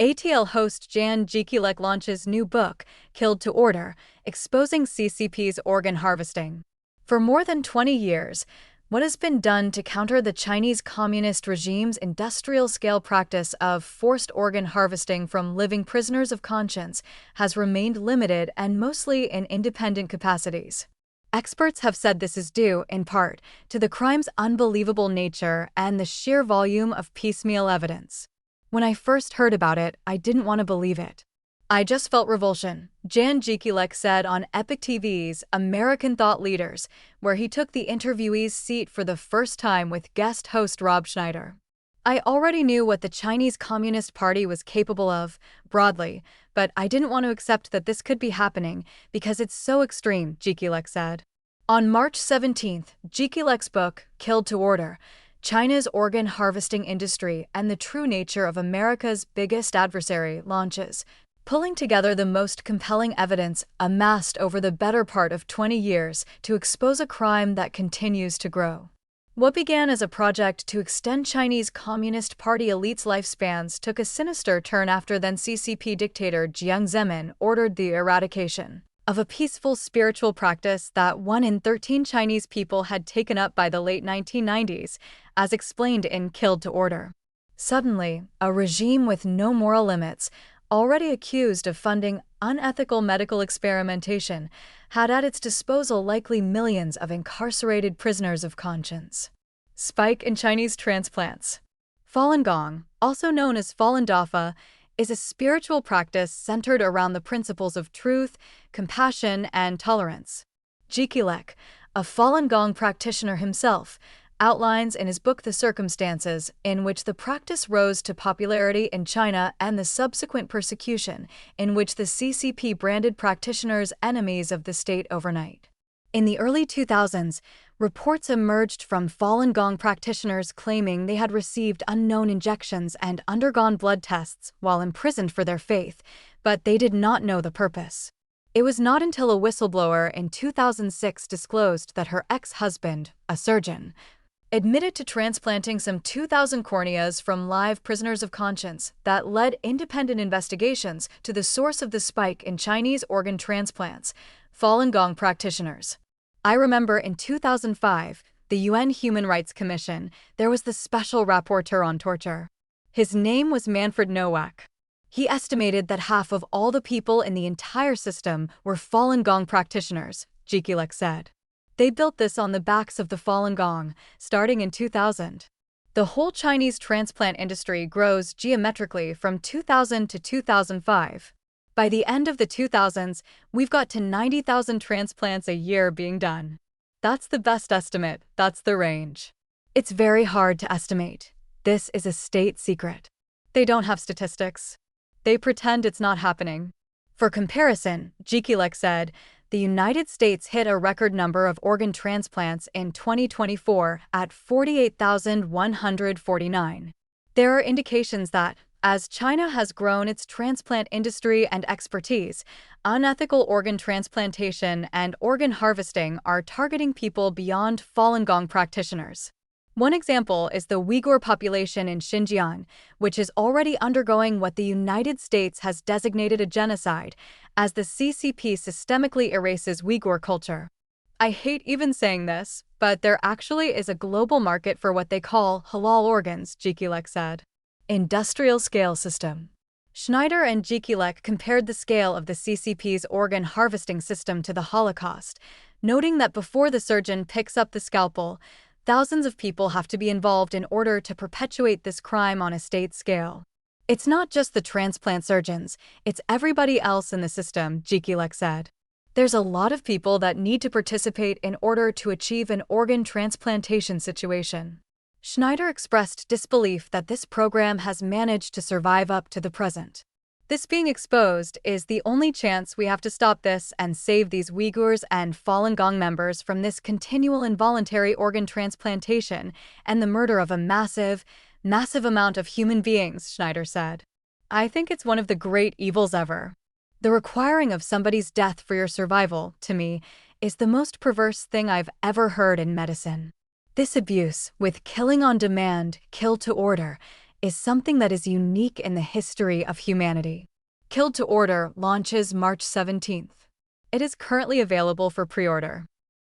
ATL host Jekielek launches new book, Killed to Order, exposing CCP's organ harvesting. For more than 20 years, what has been done to counter the Chinese Communist regime's industrial-scale practice of forced organ harvesting from living prisoners of conscience has remained limited and mostly in independent capacities. Experts have said this is due, in part, to the crime's unbelievable nature and the sheer volume of piecemeal evidence. When I first heard about it, I didn't want to believe it. I just felt revulsion, Jekielek said on Epic TV's American Thought Leaders, where he took the interviewee's seat for the first time with guest host Rob Schneider. I already knew what the Chinese Communist Party was capable of, broadly, but I didn't want to accept that this could be happening because it's so extreme, Jekielek said. On March 17th, Jekielek's book, Killed to Order, China's Organ Harvesting Industry and the True Nature of America's Biggest Adversary, launches, pulling together the most compelling evidence amassed over the better part of 20 years to expose a crime that continues to grow. What began as a project to extend Chinese Communist Party elites' lifespans took a sinister turn after then CCP dictator Jiang Zemin ordered the eradication of a peaceful spiritual practice that 1 in 13 Chinese people had taken up by the late 1990s, as explained in Killed to Order. Suddenly, a regime with no moral limits, already accused of funding unethical medical experimentation, had at its disposal likely millions of incarcerated prisoners of conscience. Spike in Chinese transplants. Falun Gong, also known as Falun Dafa, is a spiritual practice centered around the principles of truth, compassion, and tolerance. Jekielek, a Falun Gong practitioner himself, outlines in his book the circumstances in which the practice rose to popularity in China and the subsequent persecution in which the CCP branded practitioners enemies of the state overnight. In the early 2000s, reports emerged from Falun Gong practitioners claiming they had received unknown injections and undergone blood tests while imprisoned for their faith, but they did not know the purpose. It was not until a whistleblower in 2006 disclosed that her ex-husband, a surgeon, admitted to transplanting some 2,000 corneas from live prisoners of conscience that led independent investigations to the source of the spike in Chinese organ transplants, Falun Gong practitioners. I remember in 2005, the UN Human Rights Commission, there was the special rapporteur on torture. His name was Manfred Nowak. He estimated that half of all the people in the entire system were Falun Gong practitioners, Jekielek said. They built this on the backs of the Falun Gong, starting in 2000. The whole Chinese transplant industry grows geometrically from 2000 to 2005. By the end of the 2000s, we've got to 90,000 transplants a year being done. That's the best estimate, that's the range. It's very hard to estimate. This is a state secret. They don't have statistics. They pretend it's not happening. For comparison, Jekielek said, the United States hit a record number of organ transplants in 2024 at 48,149. There are indications that, as China has grown its transplant industry and expertise, unethical organ transplantation and organ harvesting are targeting people beyond Falun Gong practitioners. One example is the Uyghur population in Xinjiang, which is already undergoing what the United States has designated a genocide, as the CCP systemically erases Uyghur culture. I hate even saying this, but there actually is a global market for what they call halal organs, Jekielek said. Industrial scale system. Schneider and Jekielek compared the scale of the CCP's organ harvesting system to the Holocaust, noting that before the surgeon picks up the scalpel, thousands of people have to be involved in order to perpetuate this crime on a state scale. It's not just the transplant surgeons, it's everybody else in the system, Jekielek said. There's a lot of people that need to participate in order to achieve an organ transplantation situation. Schneider expressed disbelief that this program has managed to survive up to the present. This being exposed is the only chance we have to stop this and save these Uyghurs and Falun Gong members from this continual involuntary organ transplantation and the murder of a massive amount of human beings, Schneider said. I think it's one of the great evils ever. The requiring of somebody's death for your survival, to me, is the most perverse thing I've ever heard in medicine. This abuse, with killing on demand, kill to order, is something that is unique in the history of humanity. Killed to Order launches March 17th. It is currently available for pre-order.